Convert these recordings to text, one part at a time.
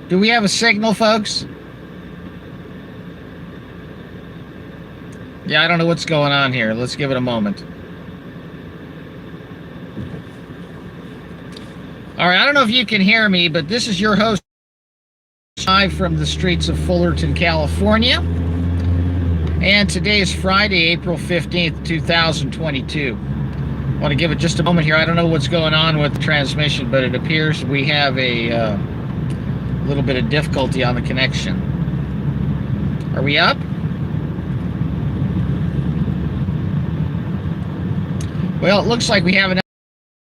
Do we have a signal, folks? Yeah, I don't know what's going on here. Let's give it a moment. All right, I don't know if you can hear me, but this is your host live from the streets of Fullerton, California. And today is Friday, April 15th, 2022. I want to give it just a moment here. I don't know what's going on with the transmission, but it appears we have a little bit of difficulty on the connection. Are we up? Well, it looks like we have enough.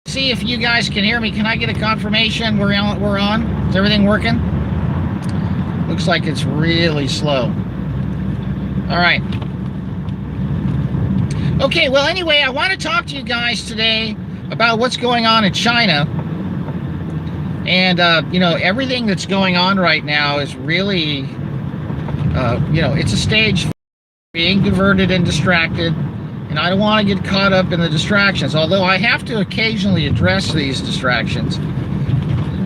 See if you guys can hear me. Can I get a confirmation we're on? Is everything working? Looks like it's really slow. All right. Okay, well, anyway, I want to talk to you guys today about what's going on in China. And, you know, everything that's going on right now is really, you know, it's a stage for being diverted and distracted. And I don't want to get caught up in the distractions, although I have to occasionally address these distractions.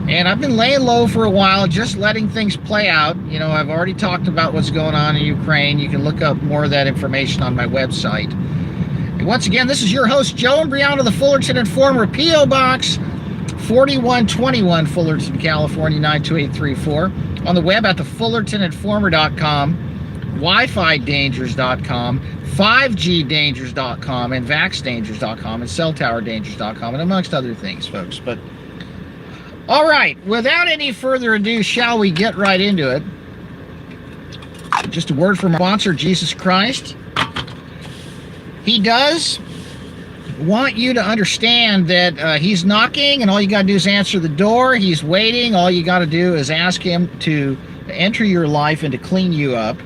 And I've been laying low for a while, just letting things play out. You know, I've already talked about what's going on in Ukraine. You can look up more of that information on my website. And once again, this is your host, Joe Imbriano, the Fullerton Informer, P.O. Box 4121, Fullerton, California, 92834. On the web at thefullertoninformer.com. WiFiDangers.com, 5GDangers.com, and VaxDangers.com, and CellTowerDangers.com, and amongst other things, folks. But, all right, without any further ado, shall we get right into it? Just a word from our sponsor, Jesus Christ. He does want you to understand that he's knocking, and all you got to do is answer the door. He's waiting. All you got to do is ask him to enter your life and to clean you up.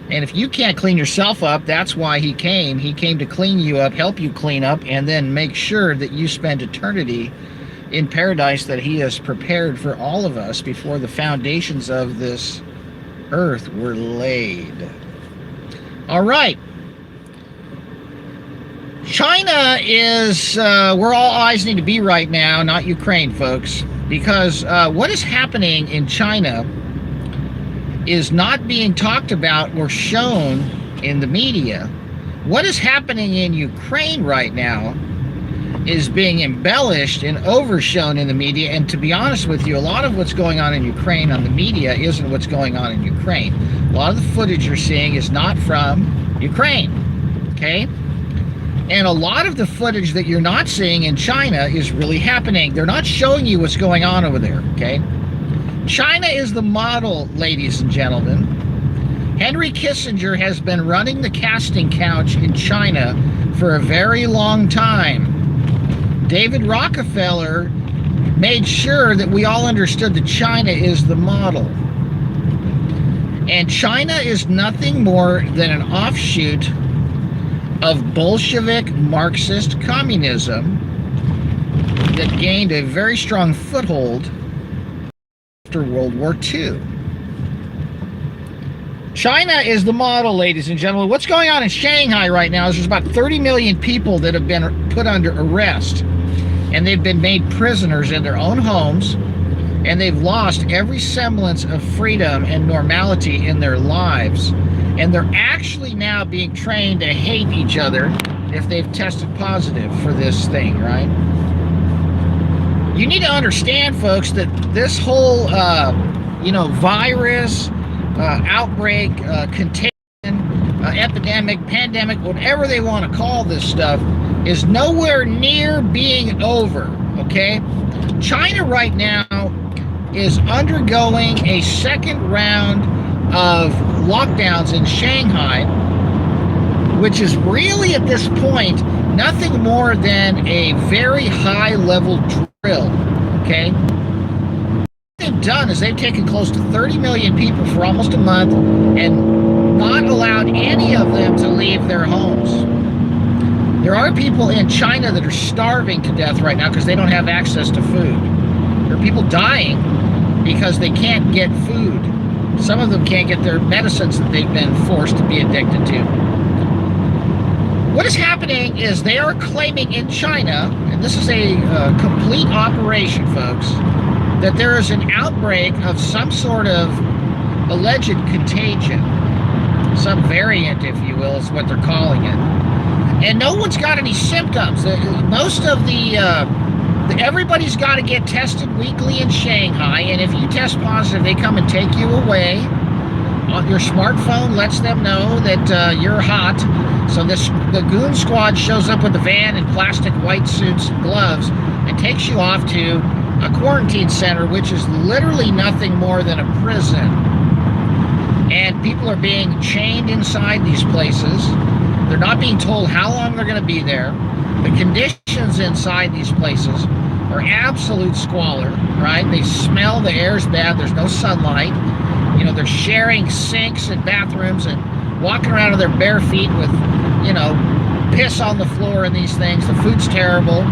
And if you can't clean yourself up, that's why he came. He came to clean you up, help you clean up, and then make sure that you spend eternity in paradise that he has prepared for all of us before the foundations of this earth were laid. All right. China is where all eyes need to be right now, not Ukraine, folks, because what is happening in China is not being talked about or shown in the media. What is happening in Ukraine right now is being embellished and overshown in the media, and to be honest with you, a lot of what's going on in Ukraine on the media isn't what's going on in Ukraine. A lot of the footage you're seeing is not from Ukraine, okay? And a lot of the footage that you're not seeing in China is really happening. They're not showing you what's going on over there, okay? China is the model, ladies and gentlemen. Henry Kissinger has been running the casting couch in China for a very long time. David Rockefeller made sure that we all understood that China is the model. And China is nothing more than an offshoot of Bolshevik Marxist communism that gained a very strong foothold after World War II. China is the model, ladies and gentlemen. What's going on in Shanghai right now is there's about 30 million people that have been put under arrest, and they've been made prisoners in their own homes, and they've lost every semblance of freedom and normality in their lives, and they're actually now being trained to hate each other if they've tested positive for this thing, right? You need to understand, folks, that this whole, you know, virus, outbreak, contagion, epidemic, pandemic, whatever they want to call this stuff, is nowhere near being over, okay? China right now is undergoing a second round of lockdowns in Shanghai, which is really at this point nothing more than a very high-level drill, okay? What they've done is they've taken close to 30 million people for almost a month and not allowed any of them to leave their homes. There are people in China that are starving to death right now because they don't have access to food. There are people dying because they can't get food. Some of them can't get their medicines that they've been forced to be addicted to. What is happening is they are claiming in China, and this is a complete operation, folks, that there is an outbreak of some sort of alleged contagion, some variant, if you will, is what they're calling it. And no one's got any symptoms. Most of everybody's got to get tested weekly in Shanghai, and if you test positive, they come and take you away. Your smartphone lets them know that you're hot. So the goon squad shows up with a van in plastic white suits and gloves and takes you off to a quarantine center, which is literally nothing more than a prison. And people are being chained inside these places. They're not being told how long they're going to be there. The conditions inside these places are absolute squalor, right? They smell, the air's bad, there's no sunlight. You know, they're sharing sinks and bathrooms and walking around with their bare feet with, you know, piss on the floor and these things. The food's terrible.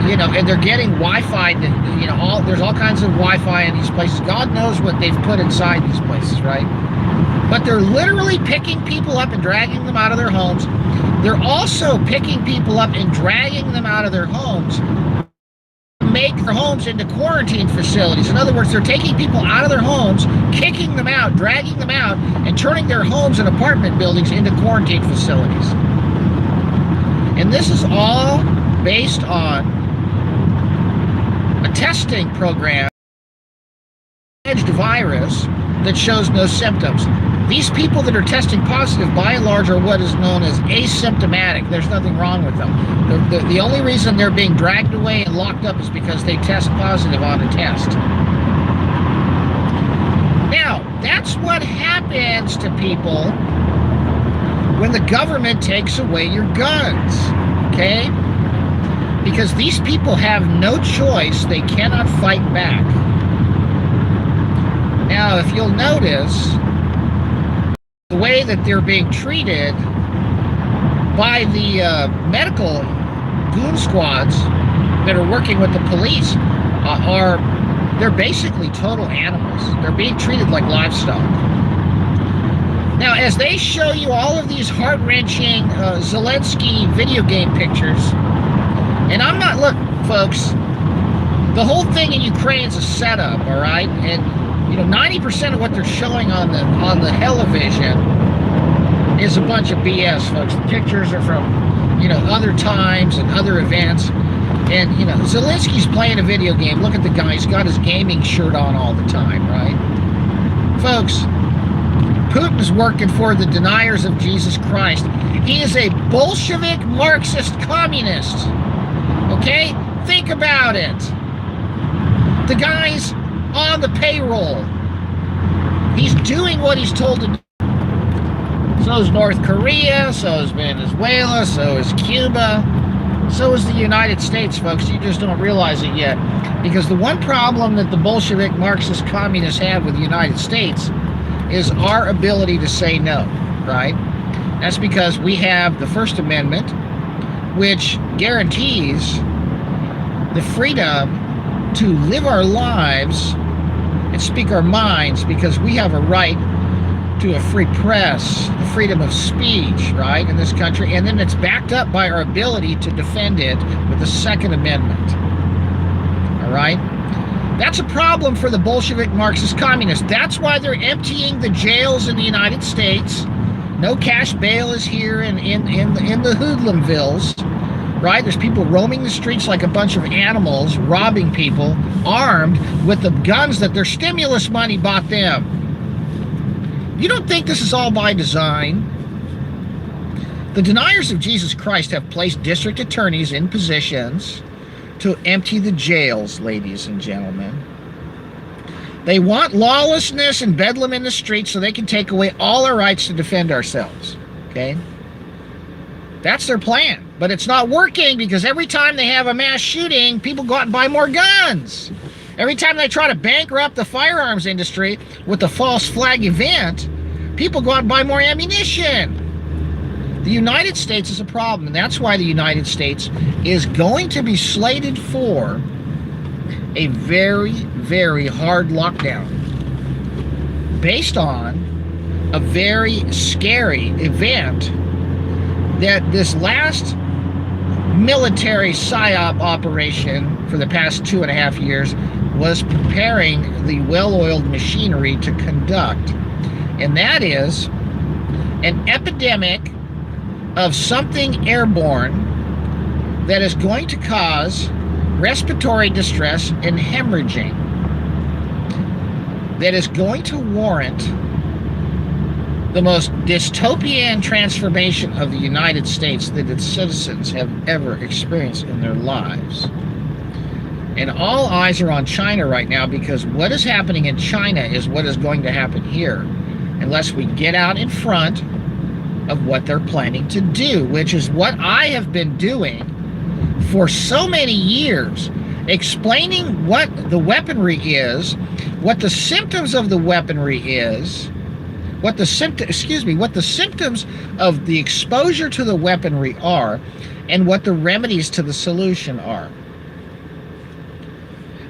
You know, and they're getting Wi-Fi. You know, there's all kinds of Wi-Fi in these places. God knows what they've put inside these places, right? But they're literally picking people up and dragging them out of their homes. They're also picking people up and dragging them out of their homes, make their homes into quarantine facilities. In other words, they're taking people out of their homes, kicking them out, dragging them out, and turning their homes and apartment buildings into quarantine facilities. And this is all based on a testing program, alleged virus that shows no symptoms. These people that are testing positive, by and large, are what is known as asymptomatic. There's nothing wrong with them. The only reason they're being dragged away and locked up is because they test positive on a test. Now, that's what happens to people when the government takes away your guns, okay? Because these people have no choice. They cannot fight back. Now, if you'll notice, the way that they're being treated by the medical goon squads that are working with the police they're basically total animals. They're being treated like livestock. Now, as they show you all of these heart-wrenching Zelensky video game pictures, and I'm not, look, folks, the whole thing in Ukraine's a setup, all right? And you know, 90% of what they're showing on the television is a bunch of BS, folks. The pictures are from, you know, other times and other events. And, you know, Zelensky's playing a video game. Look at the guy. He's got his gaming shirt on all the time, right? Folks, Putin's working for the deniers of Jesus Christ. He is a Bolshevik Marxist communist. Okay? Think about it. The guy's on the payroll. He's doing what he's told to do. So is North Korea, so is Venezuela, so is Cuba, so is the United States, folks. You just don't realize it yet. Because the one problem that the Bolshevik Marxist communists have with the United States is our ability to say no, right? That's because we have the First Amendment, which guarantees the freedom to live our lives and speak our minds, because we have a right to a free press, the freedom of speech, right, in this country, and then it's backed up by our ability to defend it with the Second Amendment. All right? That's a problem for the Bolshevik Marxist communists. That's why they're emptying the jails in the United States. No cash bail is here in the hoodlumvilles. Right? There's people roaming the streets like a bunch of animals, robbing people, armed with the guns that their stimulus money bought them. You don't think this is all by design? The deniers of Jesus Christ have placed district attorneys in positions to empty the jails, ladies and gentlemen. They want lawlessness and bedlam in the streets so they can take away all our rights to defend ourselves. Okay? That's their plan. But it's not working, because every time they have a mass shooting, people go out and buy more guns. Every time they try to bankrupt the firearms industry with the false flag event, people go out and buy more ammunition. The United States is a problem, and that's why the United States is going to be slated for a very, very hard lockdown based on a very scary event that this last military PSYOP operation for the past 2.5 years was preparing the well-oiled machinery to conduct. And that is an epidemic of something airborne that is going to cause respiratory distress and hemorrhaging, that is going to warrant the most dystopian transformation of the United States that its citizens have ever experienced in their lives. And all eyes are on China right now, because what is happening in China is what is going to happen here, unless we get out in front of what they're planning to do, which is what I have been doing for so many years, explaining what the weaponry is, what the symptoms of the weaponry is, what the symptoms of the exposure to the weaponry are, and what the remedies to the solution are.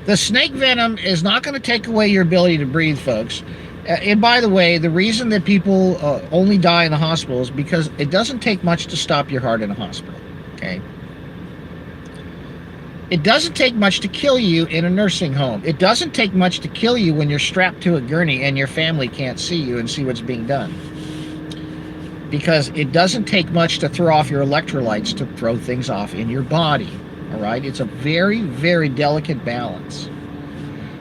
The snake venom is not going to take away your ability to breathe, folks. And by the way, the reason that people only die in the hospital is because it doesn't take much to stop your heart in a hospital, okay? It doesn't take much to kill you in a nursing home. It doesn't take much to kill you when you're strapped to a gurney and your family can't see you and see what's being done. Because it doesn't take much to throw off your electrolytes to throw things off in your body, all right? It's a very, very delicate balance.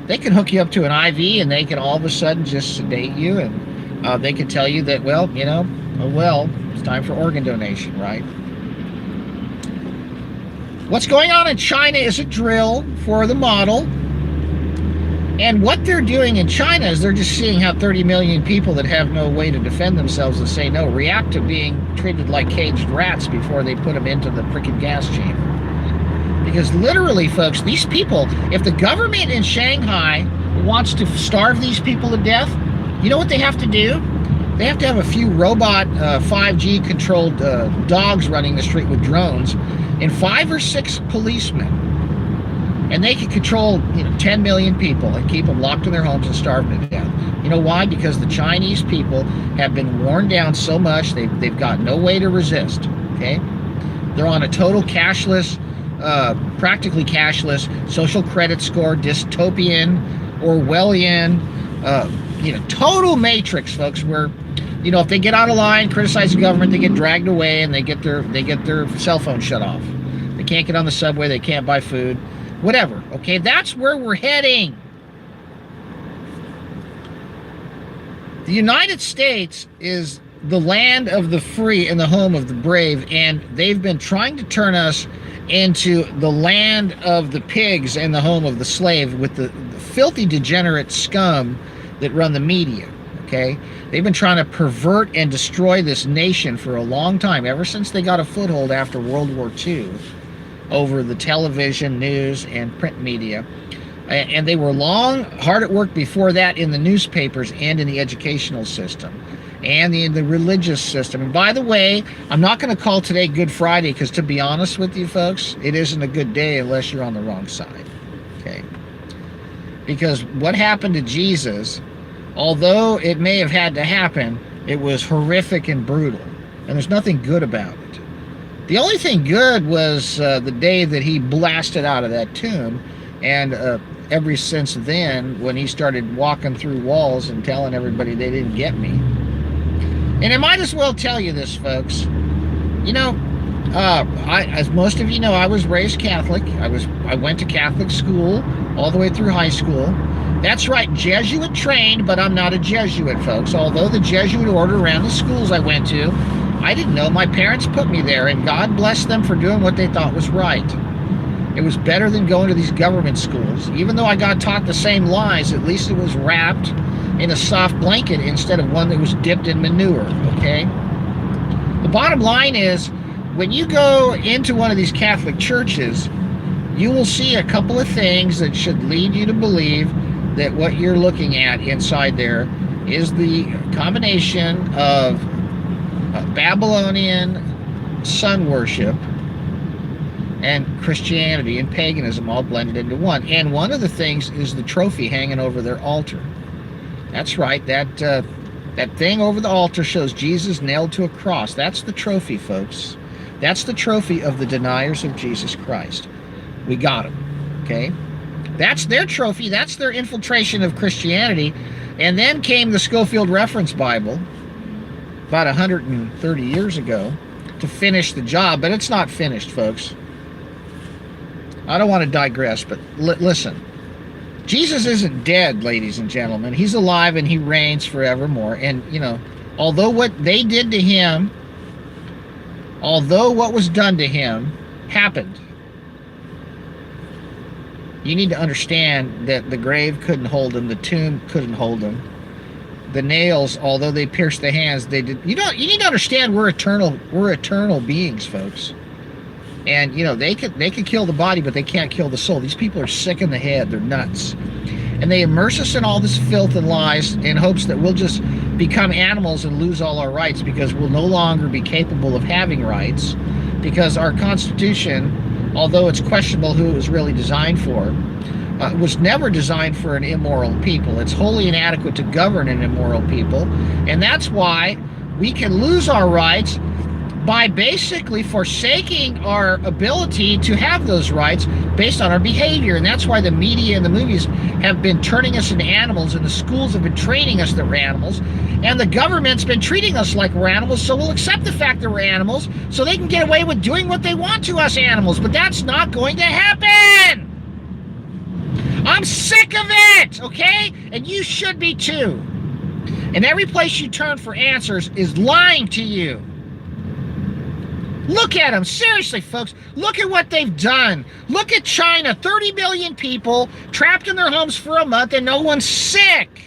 They can hook you up to an IV and they can all of a sudden just sedate you, and they can tell you that, well, you know, oh well, it's time for organ donation, right? What's going on in China is a drill for the model. And what they're doing in China is they're just seeing how 30 million people that have no way to defend themselves and say no react to being treated like caged rats before they put them into the freaking gas chamber. Because literally, folks, these people, if the government in Shanghai wants to starve these people to death, you know what they have to do? They have to have a few robot 5G controlled dogs running the street with drones and 5 or 6 policemen. And they can control, 10 million people and keep them locked in their homes and starve them to death. You know why? Because the Chinese people have been worn down so much, they've got no way to resist, okay? They're on a total cashless, practically cashless social credit score, dystopian, Orwellian, total matrix, folks, where, if they get out of line, criticize the government, they get dragged away and they get their cell phone shut off. They can't get on the subway, they can't buy food, whatever, okay? That's where we're heading. The United States is the land of the free and the home of the brave, and they've been trying to turn us into the land of the pigs and the home of the slave with the filthy degenerate scum that run the media, okay? They've been trying to pervert and destroy this nation for a long time, ever since they got a foothold after World War II over the television, news, and print media. And they were hard at work before that in the newspapers and in the educational system and in the religious system. And by the way, I'm not going to call today Good Friday because, to be honest with you folks, it isn't a good day unless you're on the wrong side, okay? Because what happened to Jesus, although it may have had to happen, it was horrific and brutal, and there's nothing good about it. The only thing good was the day that he blasted out of that tomb, and ever since then, when he started walking through walls and telling everybody they didn't get me. And I might as well tell you this, folks. As most of you know, I was raised Catholic. I went to Catholic school all the way through high school. That's right, Jesuit trained, but I'm not a Jesuit, folks. Although the Jesuit order ran the schools I went to, I didn't know. My parents put me there, and God bless them for doing what they thought was right. It was better than going to these government schools. Even though I got taught the same lies, at least it was wrapped in a soft blanket instead of one that was dipped in manure, okay? The bottom line is, when you go into one of these Catholic churches, you will see a couple of things that should lead you to believe that what you're looking at inside there is the combination of Babylonian sun worship and Christianity and paganism all blended into one. And one of the things is the trophy hanging over their altar. That's right, that thing over the altar shows Jesus nailed to a cross. That's the trophy, folks. That's the trophy of the deniers of Jesus Christ. We got them, okay? That's their trophy. That's their infiltration of Christianity. And then came the Scofield Reference Bible about 130 years ago to finish the job. But it's not finished, folks. I don't want to digress, but listen. Jesus isn't dead, ladies and gentlemen. He's alive and he reigns forevermore. And, you know, although what they did to him, although what was done to him happened, you need to understand that the grave couldn't hold him, the tomb couldn't hold him. The nails, although they pierced the hands, they did. You need to understand we're eternal beings, folks. And you know, they could kill the body, but they can't kill the soul. These people are sick in the head, they're nuts. And they immerse us in all this filth and lies in hopes that we'll just become animals and lose all our rights, because we'll no longer be capable of having rights, because our Constitution, although it's questionable who it was really designed for, was never designed for an immoral people. It's wholly inadequate to govern an immoral people. And that's why we can lose our rights by basically forsaking our ability to have those rights based on our behavior. And that's why the media and the movies have been turning us into animals, and the schools have been training us that we're animals, and the government's been treating us like we're animals, so we'll accept the fact that we're animals so they can get away with doing what they want to us animals. But that's not going to happen. I'm sick of it, okay? And you should be too. And every place you turn for answers is lying to you. Look at them. Seriously, folks. Look at what they've done. Look at China. 30 million people trapped in their homes for a month and no one's sick.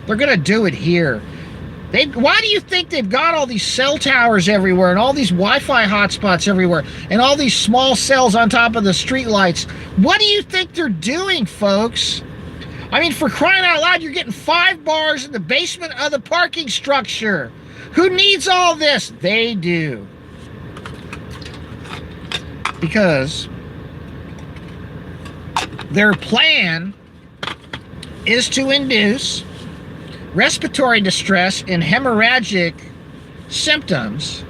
They're going to do it here. Why do you think they've got all these cell towers everywhere and all these Wi-Fi hotspots everywhere and all these small cells on top of the street lights? What do you think they're doing, folks? I mean, for crying out loud, you're getting 5 bars in the basement of the parking structure. Who needs all this? They do. Because their plan is to induce respiratory distress and hemorrhagic symptoms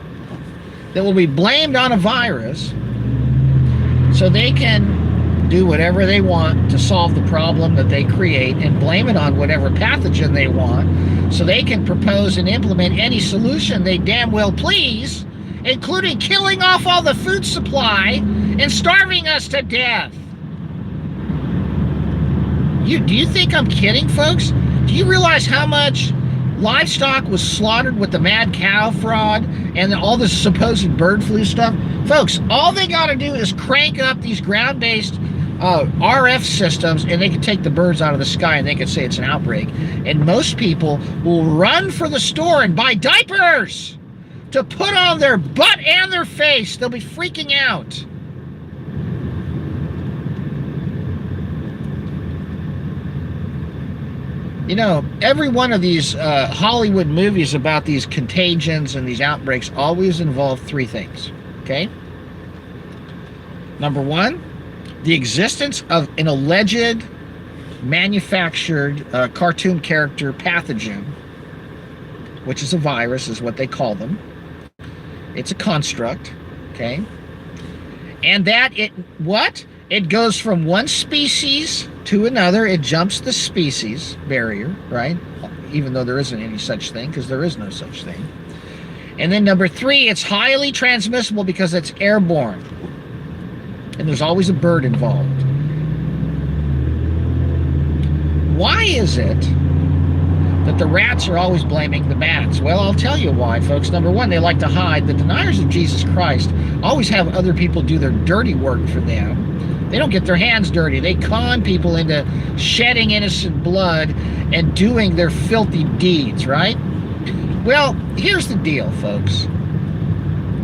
that will be blamed on a virus, so they can do whatever they want to solve the problem that they create and blame it on whatever pathogen they want, so they can propose and implement any solution they damn well please, including killing off all the food supply and starving us to death. Do you think I'm kidding, folks? Do you realize how much livestock was slaughtered with the mad cow fraud and all this supposed bird flu stuff? Folks, all they got to do is crank up these ground-based RF systems, and they can take the birds out of the sky and they can say it's an outbreak. And most people will run for the store and buy diapers to put on their butt and their face. They'll be freaking out. You know, every one of these Hollywood movies about these contagions and these outbreaks always involve 3 things, okay? Number 1, the existence of an alleged manufactured cartoon character pathogen, which is a virus, is what they call them. It's a construct, okay? And that it goes from one species to another. It jumps the species barrier, right? Even though there isn't any such thing, because there is no such thing. And then number 3, it's highly transmissible because it's airborne. And there's always a bird involved. Why is it that the rats are always blaming the bats? Well, I'll tell you why, folks. Number 1, they like to hide. The deniers of Jesus Christ always have other people do their dirty work for them. They don't get their hands dirty. They con people into shedding innocent blood and doing their filthy deeds, right? Well, here's the deal, folks.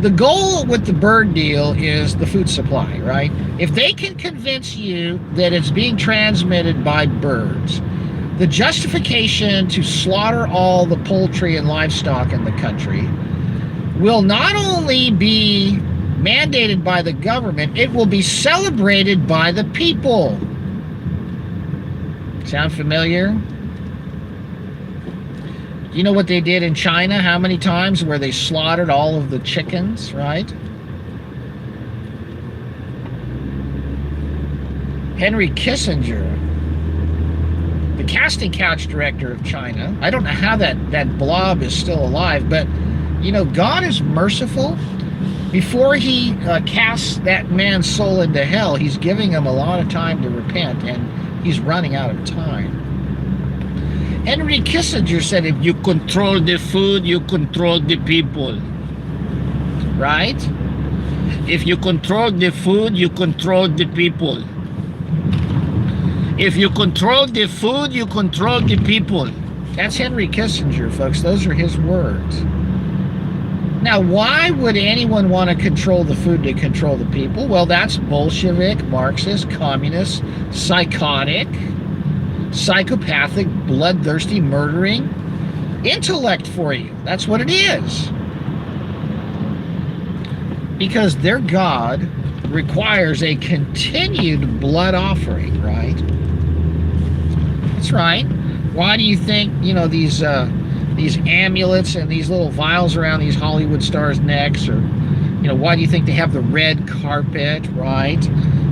The goal with the bird deal is the food supply, right? If they can convince you that it's being transmitted by birds, the justification to slaughter all the poultry and livestock in the country will not only be mandated by the government, it will be celebrated by the people. Sound familiar? You know what they did in China? How many times where they slaughtered all of the chickens, right? Henry Kissinger, the casting couch director of China. I don't know how that blob is still alive, but you know, God is merciful. Before he casts that man's soul into hell, he's giving him a lot of time to repent, and he's running out of time. Henry Kissinger said, if you control the food, you control the people. Right? If you control the food, you control the people. If you control the food, you control the people. That's Henry Kissinger, folks. Those are his words. Now, why would anyone want to control the food to control the people? Well, that's Bolshevik, Marxist, communist, psychotic, psychopathic, bloodthirsty, murdering intellect for you. That's what it is. Because their God requires a continued blood offering, right? That's right. Why do you think, you know, these amulets and these little vials around these Hollywood stars' necks, or, you know, why do you think they have the red carpet, right?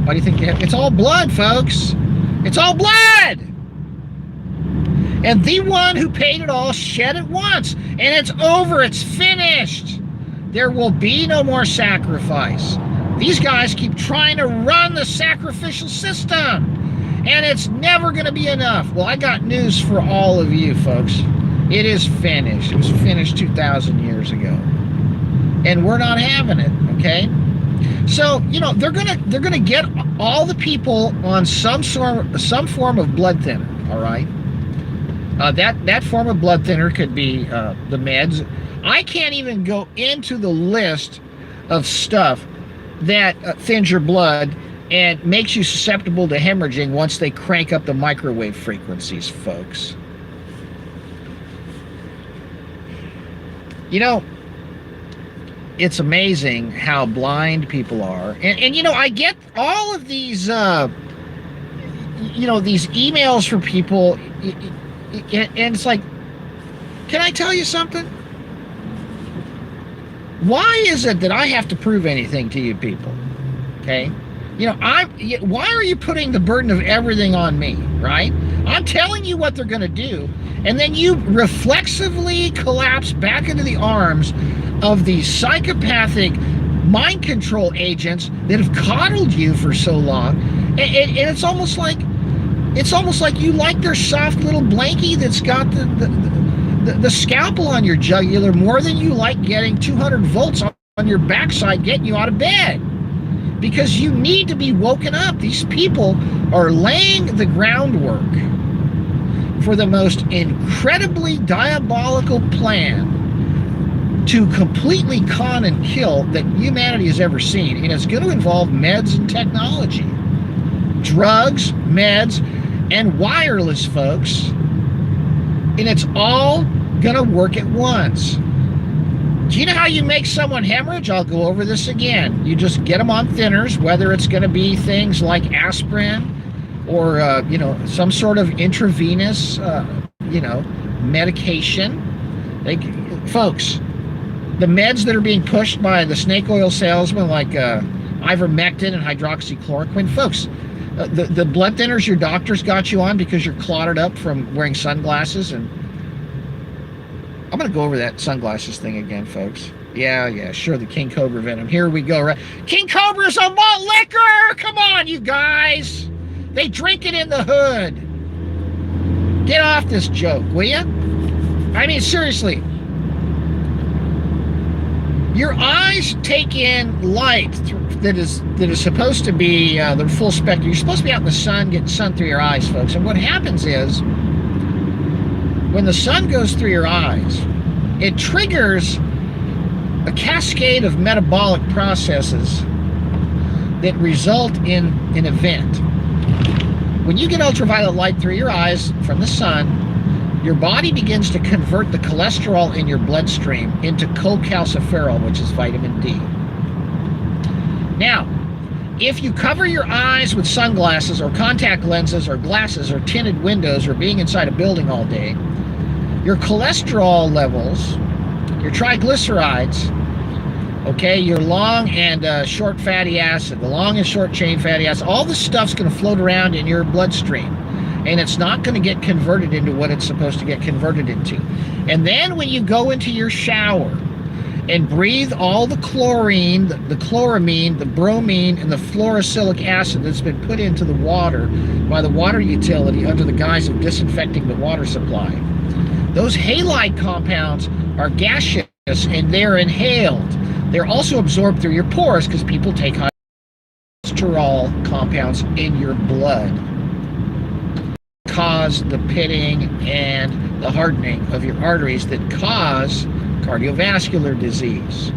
Why do you think they have, it's all blood, folks. It's all blood. And the one who paid it all shed it once, and it's over. It's finished. There will be no more sacrifice. These guys keep trying to run the sacrificial system, and it's never going to be enough. Well, I got news for all of you, folks. It is finished. It was finished 2,000 years ago, and we're not having it. Okay, so you know they're gonna get all the people on some form of blood thinner. All right, that form of blood thinner could be the meds. I can't even go into the list of stuff that thins your blood and makes you susceptible to hemorrhaging once they crank up the microwave frequencies, folks. You know, it's amazing how blind people are. And you know, I get all of these, you know, these emails from people, and it's like, can I tell you something? Why is it that I have to prove anything to you people? Okay? You know, why are you putting the burden of everything on me, right? I'm telling you what they're going to do, and then you reflexively collapse back into the arms of these psychopathic mind control agents that have coddled you for so long. And it's almost like you like their soft little blankie that's got the scalpel on your jugular more than you like getting 200 volts on your backside getting you out of bed. Because you need to be woken up. These people are laying the groundwork for the most incredibly diabolical plan to completely con and kill that humanity has ever seen. And it's going to involve meds and technology. Drugs, meds, and wireless, folks. And it's all going to work at once. Do you know how you make someone hemorrhage? I'll go over this again. You just get them on thinners, whether it's going to be things like aspirin or, you know, some sort of intravenous, you know, medication. Folks, the meds that are being pushed by the snake oil salesman, like ivermectin and hydroxychloroquine, folks, the blood thinners your doctors got you on because you're clotted up from wearing sunglasses. And I'm going to go over that sunglasses thing again, folks. Yeah, sure, the King Cobra venom. Here we go, right? King Cobra's a malt liquor! Come on, you guys! They drink it in the hood. Get off this joke, will you? I mean, seriously. Your eyes take in light that is supposed to be the full spectrum. You're supposed to be out in the sun, getting sun through your eyes, folks. And what happens is, when the sun goes through your eyes, it triggers a cascade of metabolic processes that result in an event. When you get ultraviolet light through your eyes from the sun, your body begins to convert the cholesterol in your bloodstream into cholecalciferol, which is vitamin D. Now, if you cover your eyes with sunglasses or contact lenses or glasses or tinted windows or being inside a building all day, your cholesterol levels, your triglycerides, Okay, your long and short fatty acid, the long and short chain fatty acid, all this stuff's going to float around in your bloodstream, and it's not going to get converted into what it's supposed to get converted into. And then when you go into your shower and breathe all the chlorine, the chloramine, the bromine, and the fluorosilicic acid that's been put into the water by the water utility under the guise of disinfecting the water supply, those halide compounds are gaseous and they're inhaled. They're also absorbed through your pores because people take high cholesterol compounds in your blood, cause the pitting and the hardening of your arteries that cause cardiovascular disease.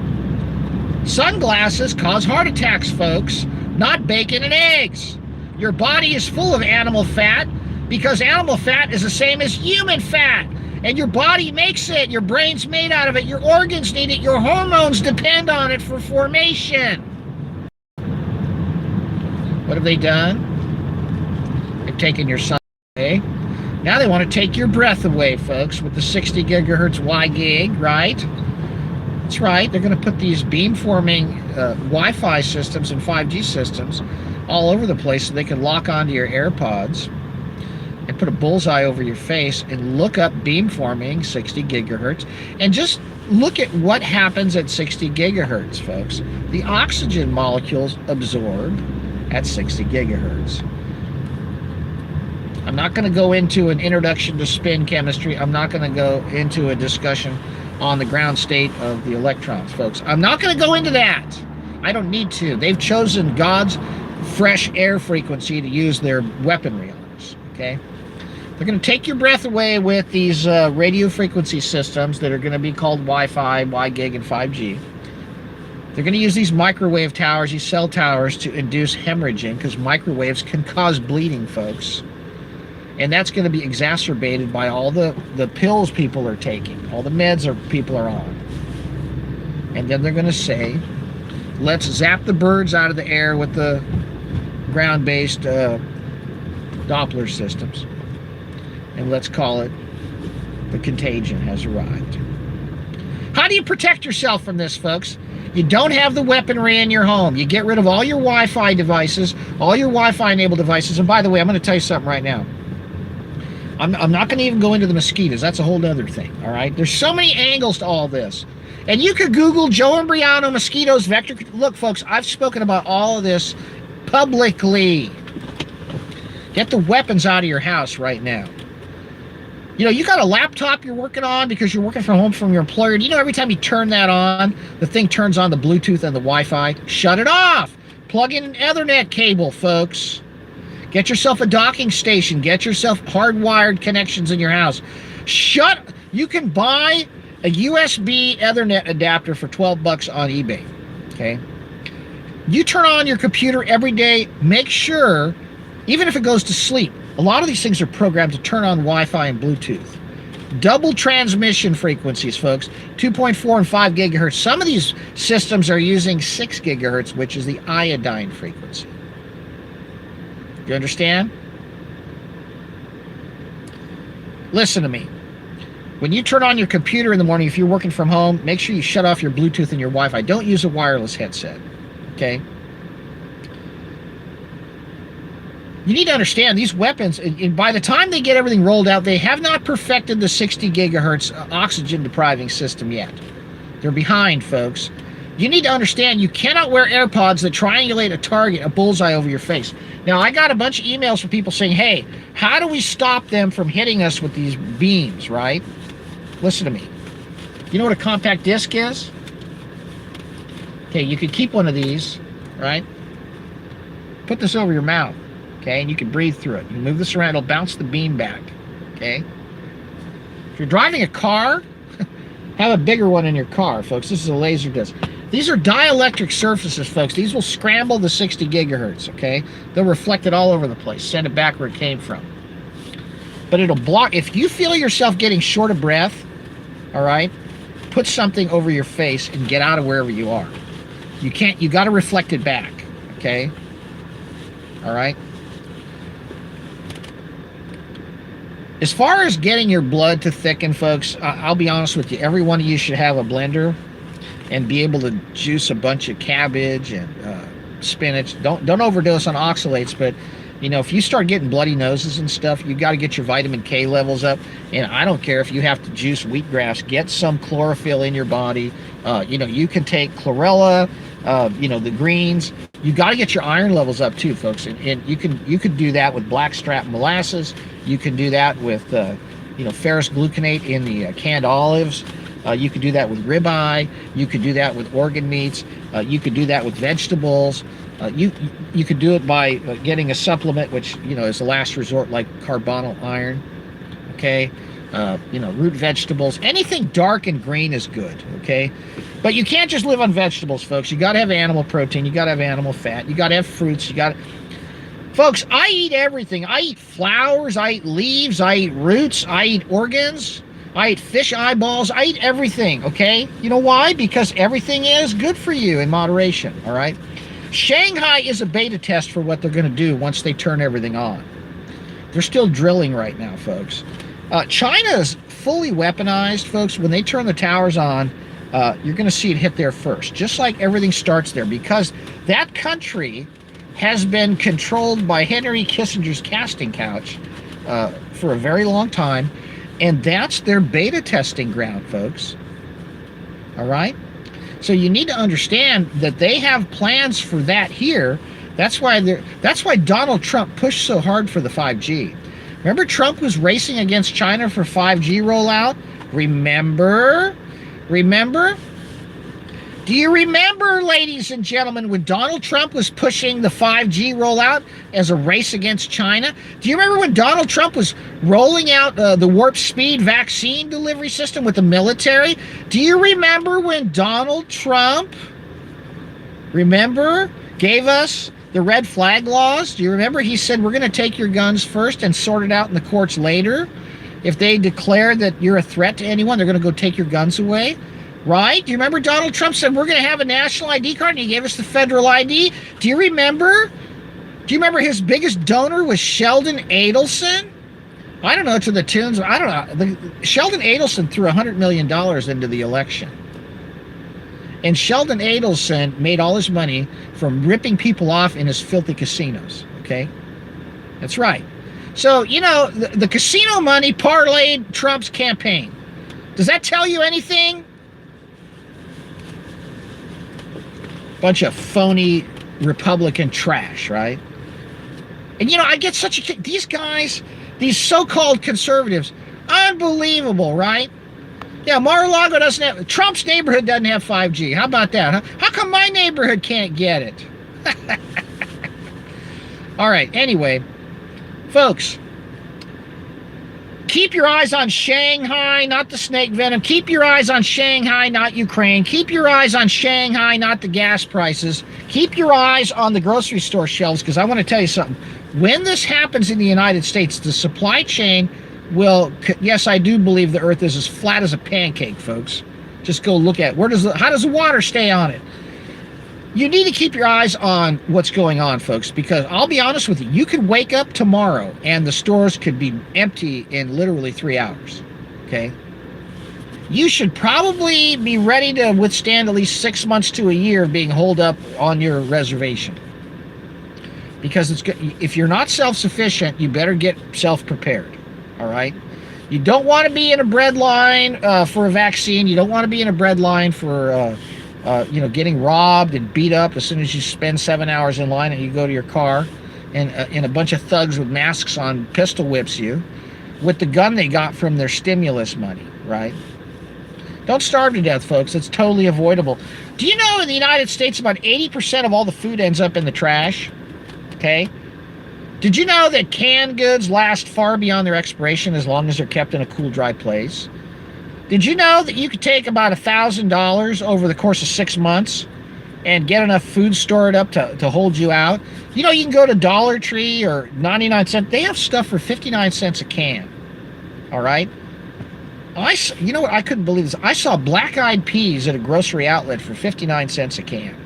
Sunglasses cause heart attacks, folks, not bacon and eggs. Your body is full of animal fat because animal fat is the same as human fat. And your body makes it. Your brain's made out of it. Your organs need it. Your hormones depend on it for formation. What have they done? They've taken your sun away. Now they want to take your breath away, folks, with the 60 gigahertz Y-gig, right? That's right. They're going to put these beam-forming Wi-Fi systems and 5G systems all over the place so they can lock onto your AirPods and put a bullseye over your face and look up beamforming 60 gigahertz and just look at what happens at 60 gigahertz, folks. The oxygen molecules absorb at 60 gigahertz. I'm not going to go into an introduction to spin chemistry. I'm not going to go into a discussion on the ground state of the electrons, folks. I'm not going to go into that. I don't need to. They've chosen God's fresh air frequency to use their weaponry on us, okay? They're going to take your breath away with these radio frequency systems that are going to be called Wi-Fi, Y-gig, and 5G. They're going to use these microwave towers, these cell towers, to induce hemorrhaging because microwaves can cause bleeding, folks. And that's going to be exacerbated by all the pills people are taking, all the meds people are on. And then they're going to say, let's zap the birds out of the air with the ground-based Doppler systems. And let's call it the contagion has arrived. How do you protect yourself from this, folks? You don't have the weaponry in your home. You get rid of all your Wi-Fi devices, all your Wi-Fi enabled devices. And by the way, I'm going to tell you something right now. I'm not going to even go into the mosquitoes. That's a whole other thing, all right? There's so many angles to all this. And you could Google Joe Imbriano mosquitoes, vector. Look, folks, I've spoken about all of this publicly. Get the weapons out of your house right now. You know, you got a laptop you're working on because you're working from home from your employer. Do you know every time you turn that on, the thing turns on the Bluetooth and the Wi-Fi? Shut it off. Plug in an Ethernet cable, folks. Get yourself a docking station. Get yourself hardwired connections in your house. You can buy a USB Ethernet adapter for 12 bucks on eBay, okay? You turn on your computer every day. Make sure, even if it goes to sleep, a lot of these things are programmed to turn on Wi-Fi and Bluetooth. Double transmission frequencies, folks, 2.4 and 5 gigahertz. Some of these systems are using 6 gigahertz, which is the iodine frequency. You understand? Listen to me. When you turn on your computer in the morning, if you're working from home, make sure you shut off your Bluetooth and your Wi-Fi. Don't use a wireless headset, okay? You need to understand these weapons, and by the time they get everything rolled out, they have not perfected the 60 gigahertz oxygen depriving system yet. They're behind, folks. You need to understand you cannot wear AirPods that triangulate a target, a bullseye over your face. Now, I got a bunch of emails from people saying, hey, how do we stop them from hitting us with these beams, right? Listen to me. You know what a compact disc is? Okay, you could keep one of these, right? Put this over your mouth, okay? And you can breathe through it. You move this around, it'll bounce the beam back, okay? If you're driving a car, have a bigger one in your car, folks. This is a laser disc. These are dielectric surfaces, folks. These will scramble the 60 gigahertz, okay? They'll reflect it all over the place, send it back where it came from. But it'll block. If you feel yourself getting short of breath, all right, put something over your face and get out of wherever you are. You got to reflect it back, okay? All right? As far as getting your blood to thicken, folks, I'll be honest with you. Every one of you should have a blender and be able to juice a bunch of cabbage and spinach. Don't overdose on oxalates, but you know, if you start getting bloody noses and stuff, you got to get your vitamin K levels up. And I don't care if you have to juice wheatgrass, get some chlorophyll in your body. You know, you can take chlorella, you know, the greens. You got to get your iron levels up too, folks. And you can do that with blackstrap molasses. You can do that with you know, ferrous gluconate in the canned olives. You could do that with ribeye. You could do that with organ meats. You could do that with vegetables. You could do it by getting a supplement, which, you know, is a last resort, like carbonyl iron. Okay, you know, root vegetables. Anything dark and green is good. Okay, but you can't just live on vegetables, folks. You got to have animal protein. You got to have animal fat. You got to have fruits. You got, folks. I eat everything. I eat flowers. I eat leaves. I eat roots. I eat organs. I eat fish eyeballs. I eat everything, okay? You know why? Because everything is good for you in moderation, all right? Shanghai is a beta test for what they're going to do once they turn everything on. They're still drilling right now, folks. China is fully weaponized, folks. When they turn the towers on, you're going to see it hit there first, just like everything starts there, because that country has been controlled by Henry Kissinger's casting couch for a very long time. And that's their beta testing ground, folks. All right? So you need to understand that they have plans for that here. That's why Donald Trump pushed so hard for the 5G. Remember, Trump was racing against China for 5G rollout? Remember? Do you remember, ladies and gentlemen, when Donald Trump was pushing the 5G rollout as a race against China? Do you remember when Donald Trump was rolling out the warp speed vaccine delivery system with the military? Do you remember when Donald Trump, gave us the red flag laws? Do you remember he said, we're going to take your guns first and sort it out in the courts later? If they declare that you're a threat to anyone, they're going to go take your guns away? Right? Do you remember Donald Trump said, we're going to have a national ID card, and he gave us the federal ID? Do you remember? Do you remember his biggest donor was Sheldon Adelson? I don't know, to the tunes, I don't know. Sheldon Adelson threw $100 million into the election. And Sheldon Adelson made all his money from ripping people off in his filthy casinos. Okay? That's right. So, you know, the casino money parlayed Trump's campaign. Does that tell you anything? Bunch of phony Republican trash, right? And you know, I get such a kick. These guys, these so-called conservatives, unbelievable, right? Yeah, Mar-a-Lago doesn't have, Trump's neighborhood doesn't have 5G. How about that, huh? How come my neighborhood can't get it? All right, anyway, folks, keep your eyes on Shanghai, not the snake venom. Keep your eyes on Shanghai, not Ukraine. Keep your eyes on Shanghai, not the gas prices. Keep your eyes on the grocery store shelves, because I want to tell you something. When this happens in the United States, the supply chain will, yes, I do believe the earth is as flat as a pancake, folks. Just go look at how does the water stay on it? You need to keep your eyes on what's going on, folks, because I'll be honest with you, you could wake up tomorrow and the stores could be empty in literally 3 hours, okay? You should probably be ready to withstand at least 6 months to a year of being holed up on your reservation. Because if you're not self-sufficient, you better get self-prepared, all right? You don't want to be in a bread line for a vaccine. You don't want to be in a bread line for... you know, getting robbed and beat up as soon as you spend 7 hours in line and you go to your car, and a bunch of thugs with masks on pistol whips you with the gun they got from their stimulus money, right? Don't starve to death, folks. It's totally avoidable. Do you know in the United States about 80% of all the food ends up in the trash? Okay? Did you know that canned goods last far beyond their expiration as long as they're kept in a cool, dry place? Did you know that you could take about $1,000 over the course of 6 months and get enough food stored up to hold you out? You know, you can go to Dollar Tree or 99 cents. They have stuff for 59 cents a can. All right? You know what? I couldn't believe this. I saw black-eyed peas at a grocery outlet for 59 cents a can.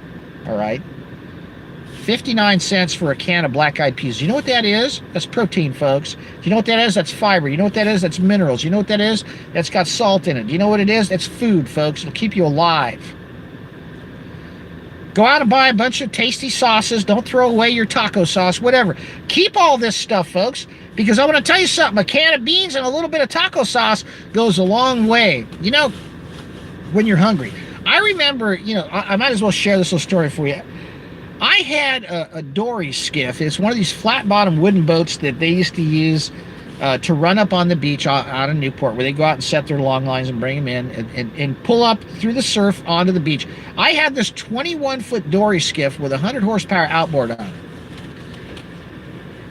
All right? 59 cents for a can of black-eyed peas. You know what that is? That's protein, folks. You know what that is? That's fiber. You know what that is? That's minerals. You know what that is? That's got salt in it. You know what it is? That's food, folks. It'll keep you alive. Go out and buy a bunch of tasty sauces. Don't throw away your taco sauce, whatever. Keep all this stuff, folks, because I want to tell you something. A can of beans and a little bit of taco sauce goes a long way, you know, when you're hungry. I remember, you know, I might as well share this little story for you. I had a dory skiff. It's one of these flat-bottom wooden boats that they used to use to run up on the beach out in Newport, where they go out and set their long lines and bring them in and pull up through the surf onto the beach. I had this 21-foot dory skiff with a 100-horsepower outboard on it.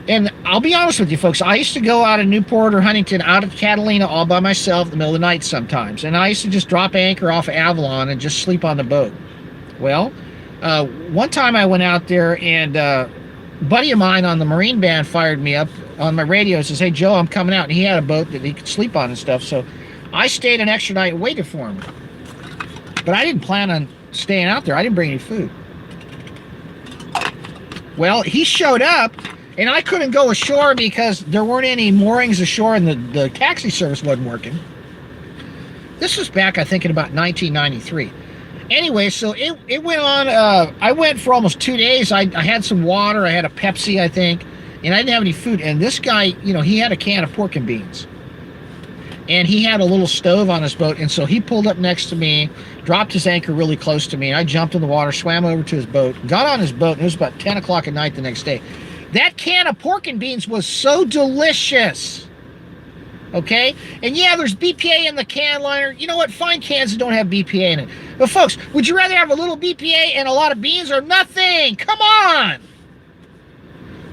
And I'll be honest with you, folks, I used to go out of Newport or Huntington, out of Catalina all by myself in the middle of the night sometimes. And I used to just drop anchor off of Avalon and just sleep on the boat. Well, one time I went out there, and a buddy of mine on the Marine band fired me up on my radio and says, "Hey, Joe, I'm coming out." And he had a boat that he could sleep on and stuff. So I stayed an extra night and waited for him. But I didn't plan on staying out there. I didn't bring any food. Well, he showed up, and I couldn't go ashore because there weren't any moorings ashore, and the taxi service wasn't working. This was back, I think, in about 1993. Anyway, so it went on. I went for almost 2 days. I had some water. I had a Pepsi, I think, and I didn't have any food. And this guy, you know, he had a can of pork and beans. And he had a little stove on his boat. And so he pulled up next to me, dropped his anchor really close to me. And I jumped in the water, swam over to his boat, got on his boat, and it was about 10 o'clock at night the next day. That can of pork and beans was so delicious. Okay? And yeah, there's BPA in the can liner. You know what? Find cans that don't have BPA in it. But folks, would you rather have a little BPA and a lot of beans or nothing? Come on!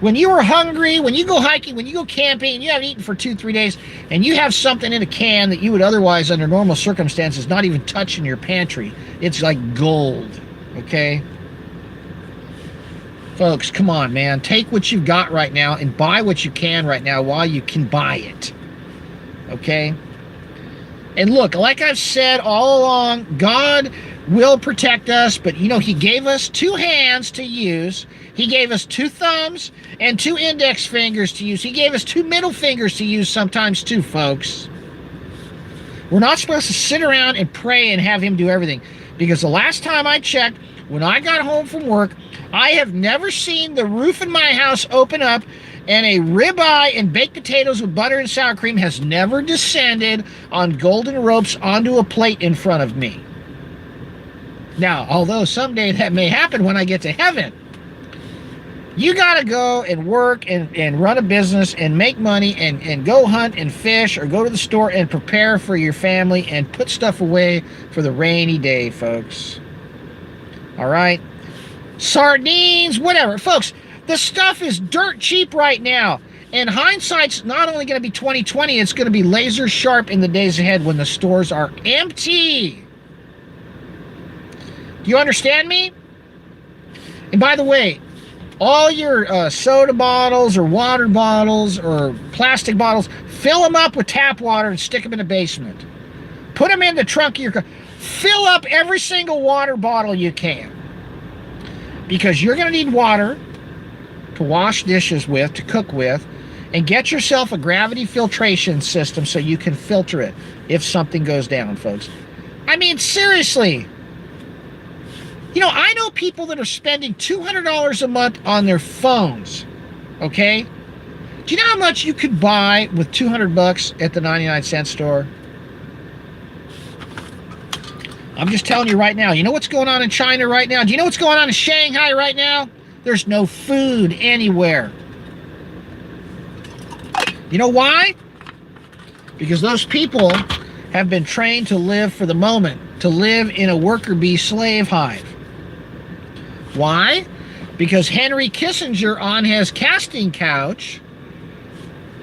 When you are hungry, when you go hiking, when you go camping, and you haven't eaten for 2-3 days, and you have something in a can that you would otherwise, under normal circumstances, not even touch in your pantry, it's like gold. Okay? Folks, come on, man. Take what you've got right now and buy what you can right now while you can buy it. Okay? And look, like I've said all along, God will protect us, but you know, he gave us 2 hands to use. He gave us 2 thumbs and 2 index fingers to use. He gave us 2 middle fingers to use sometimes too, folks. We're not supposed to sit around and pray and have him do everything, because the last time I checked, when I got home from work, I have never seen the roof in my house open up, and a ribeye and baked potatoes with butter and sour cream has never descended on golden ropes onto a plate in front of me. Now, although someday that may happen when I get to heaven, you got to go and work and run a business and make money and go hunt and fish or go to the store and prepare for your family and put stuff away for the rainy day, folks. All right? Sardines, whatever. Folks, the stuff is dirt cheap right now. And hindsight's not only going to be 20/20, it's going to be laser sharp in the days ahead when the stores are empty. Do you understand me? And by the way, all your soda bottles or water bottles or plastic bottles, fill them up with tap water and stick them in the basement. Put them in the trunk of your car. Fill up every single water bottle you can. Because you're going to need water to wash dishes with, to cook with, and get yourself a gravity filtration system so you can filter it if something goes down, folks. I mean, seriously. You know, I know people that are spending $200 a month on their phones, okay? Do you know how much you could buy with $200 at the 99-cent store? I'm just telling you right now. You know what's going on in China right now? Do you know what's going on in Shanghai right now? There's no food anywhere. You know why? Because those people have been trained to live for the moment, to live in a worker bee slave hive. Why? Because Henry Kissinger on his casting couch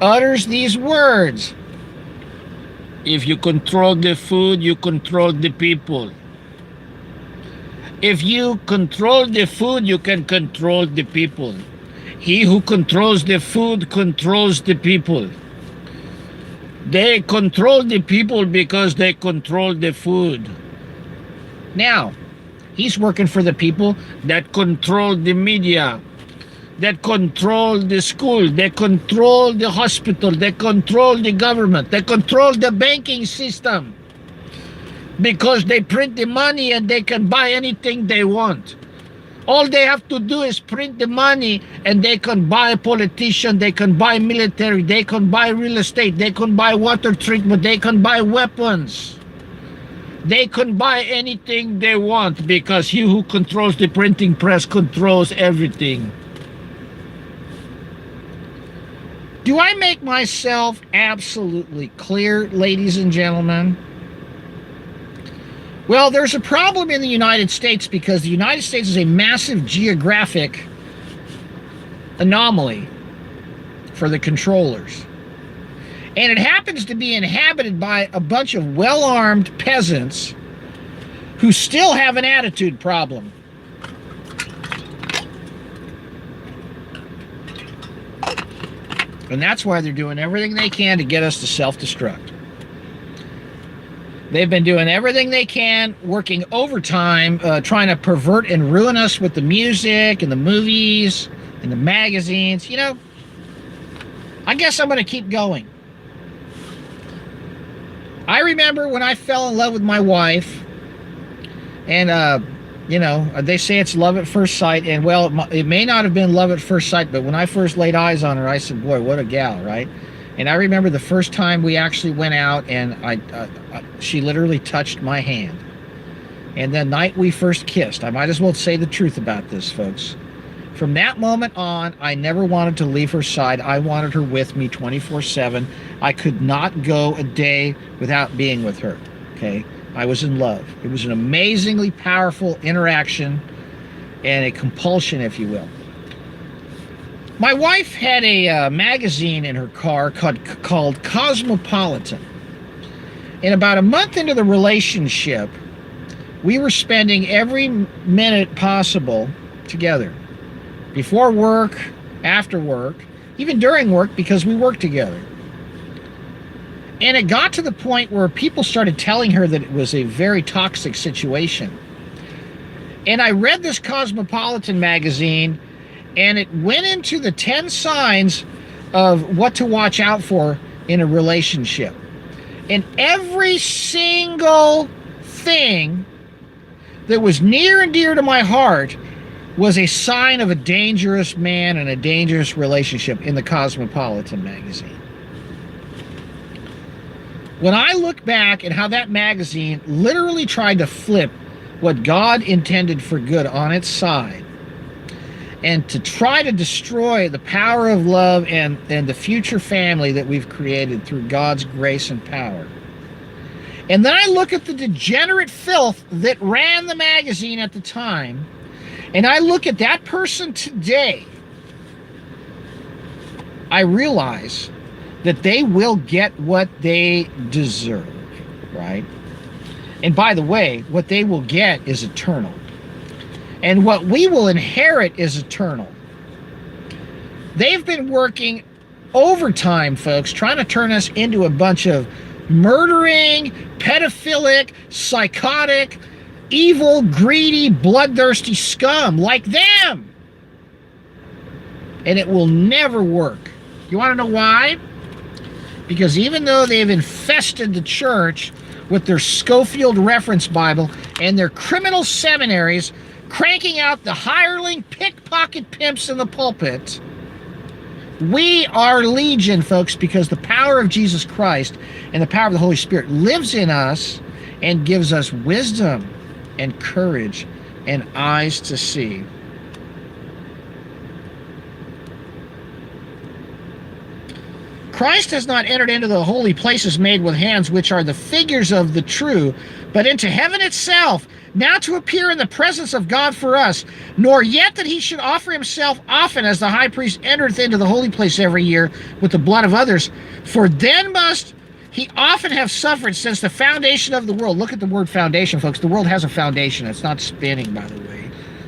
utters these words: if you control the food, you control the people. If you control the food, you can control the people. He who controls the food controls the people. They control the people because they control the food. Now, he's working for the people that control the media, that control the school, they control the hospital, they control the government, they control the banking system. Because they print the money and they can buy anything they want. All they have to do is print the money, and they can buy a politician, they can buy military, they can buy real estate, they can buy water treatment, they can buy weapons. They can buy anything they want, because he who controls the printing press controls everything. Do I make myself absolutely clear, ladies and gentlemen? Well, there's a problem in the United States, because the United States is a massive geographic anomaly for the controllers. And it happens to be inhabited by a bunch of well-armed peasants who still have an attitude problem. And that's why they're doing everything they can to get us to self-destruct. They've been doing everything they can, working overtime, trying to pervert and ruin us with the music and the movies and the magazines. You know, I guess I'm going to keep going. I remember when I fell in love with my wife, and you know, they say it's love at first sight, and well, it may not have been love at first sight, but when I first laid eyes on her, I said, boy, what a gal, right? And I remember the first time we actually went out, and she literally touched my hand. And the night we first kissed, I might as well say the truth about this, folks. From that moment on, I never wanted to leave her side. I wanted her with me 24/7. I could not go a day without being with her, okay? I was in love. It was an amazingly powerful interaction and a compulsion, if you will. My wife had a magazine in her car called Cosmopolitan. And about a month into the relationship, we were spending every minute possible together. Before work, after work, even during work, because we worked together. And it got to the point where people started telling her that it was a very toxic situation. And I read this Cosmopolitan magazine, and it went into the 10 signs of what to watch out for in a relationship. And every single thing that was near and dear to my heart was a sign of a dangerous man and a dangerous relationship in the Cosmopolitan magazine. When I look back at how that magazine literally tried to flip what God intended for good on its side, and to try to destroy the power of love and the future family that we've created through God's grace and power. And then I look at the degenerate filth that ran the magazine at the time, and I look at that person today, I realize that they will get what they deserve, right? And by the way, what they will get is eternal. And what we will inherit is eternal. They've been working overtime, folks, trying to turn us into a bunch of murdering, pedophilic, psychotic, evil, greedy, bloodthirsty scum like them. And it will never work. You want to know why? Because even though they've infested the church with their Schofield Reference Bible and their criminal seminaries, cranking out the hireling pickpocket pimps in the pulpit, we are legion, folks, because the power of Jesus Christ and the power of the Holy Spirit lives in us and gives us wisdom and courage and eyes to see. Christ has not entered into the holy places made with hands, which are the figures of the true, but into heaven itself, now to appear in the presence of God for us, nor yet that he should offer himself often, as the high priest entereth into the holy place every year with the blood of others. For then must he often have suffered since the foundation of the world. Look at the word foundation, folks. The world has a foundation. It's not spinning, by the way.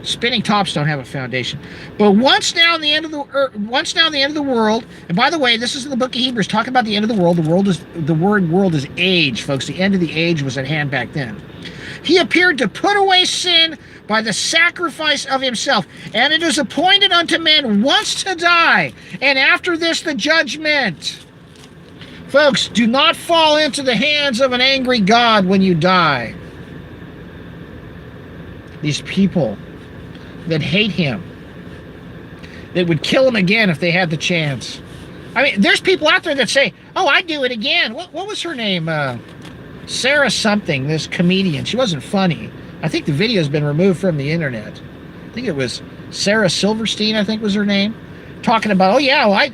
Spinning tops don't have a foundation. But once now in the end of the world, and by the way, this is in the book of Hebrews, talking about the end of the world. The word world is age, folks. The end of the age was at hand back then. He appeared to put away sin by the sacrifice of himself. And it is appointed unto men once to die, and after this the judgment. Folks, do not fall into the hands of an angry God when you die. These people that hate him, that would kill him again if they had the chance. I mean, there's people out there that say, oh, I'd do it again. What was her name? Sarah something, this comedian. She wasn't funny. I think the video's been removed from the internet. I think it was Sarah Silverstein, I think was her name, talking about, oh yeah, well,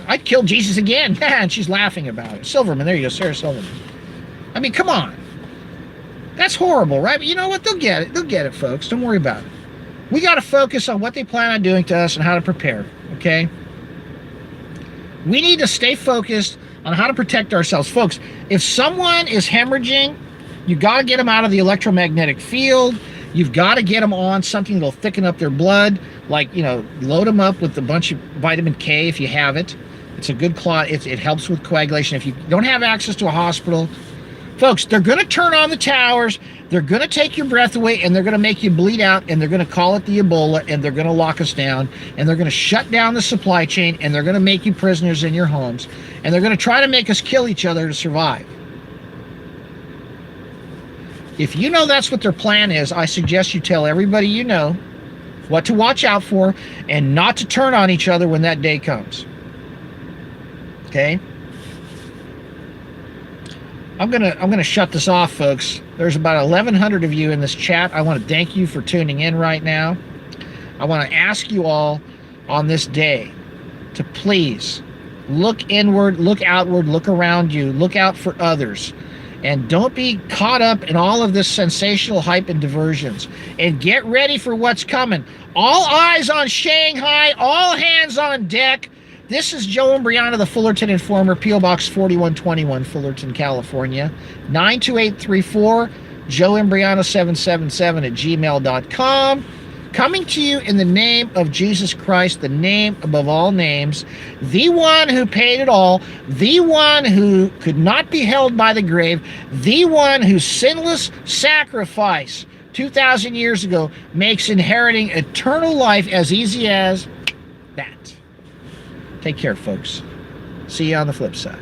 I'd kill Jesus again. And she's laughing about it. Silverman, there you go, Sarah Silverman. I mean, come on. That's horrible, right? But you know what? They'll get it. They'll get it, folks. Don't worry about it. We got to focus on what they plan on doing to us and how to prepare, okay? We need to stay focused on how to protect ourselves. Folks, if someone is hemorrhaging, you got to get them out of the electromagnetic field. You've got to get them on something that'll thicken up their blood, like, you know, load them up with a bunch of vitamin K if you have it. It's a good clot. It helps with coagulation. If you don't have access to a hospital, folks, they're going to turn on the towers, they're going to take your breath away, and they're going to make you bleed out, and they're going to call it the Ebola, and they're going to lock us down, and they're going to shut down the supply chain, and they're going to make you prisoners in your homes, and they're going to try to make us kill each other to survive. If you know that's what their plan is, I suggest you tell everybody you know what to watch out for and not to turn on each other when that day comes. Okay? I'm gonna shut this off, folks. There's about 1,100 of you in this chat. I want to thank you for tuning in right now. I want to ask you all on this day to please look inward, look outward, look around you, look out for others, and don't be caught up in all of this sensational hype and diversions. And get ready for what's coming. All eyes on Shanghai, all hands on deck. This is Joe Imbriano, the Fullerton Informer, P.O. Box 4121, Fullerton, California, 92834, joeimbriano777 at gmail.com. Coming to you in the name of Jesus Christ, the name above all names, the one who paid it all, the one who could not be held by the grave, the one whose sinless sacrifice 2,000 years ago makes inheriting eternal life as easy as that. Take care, folks. See you on the flip side.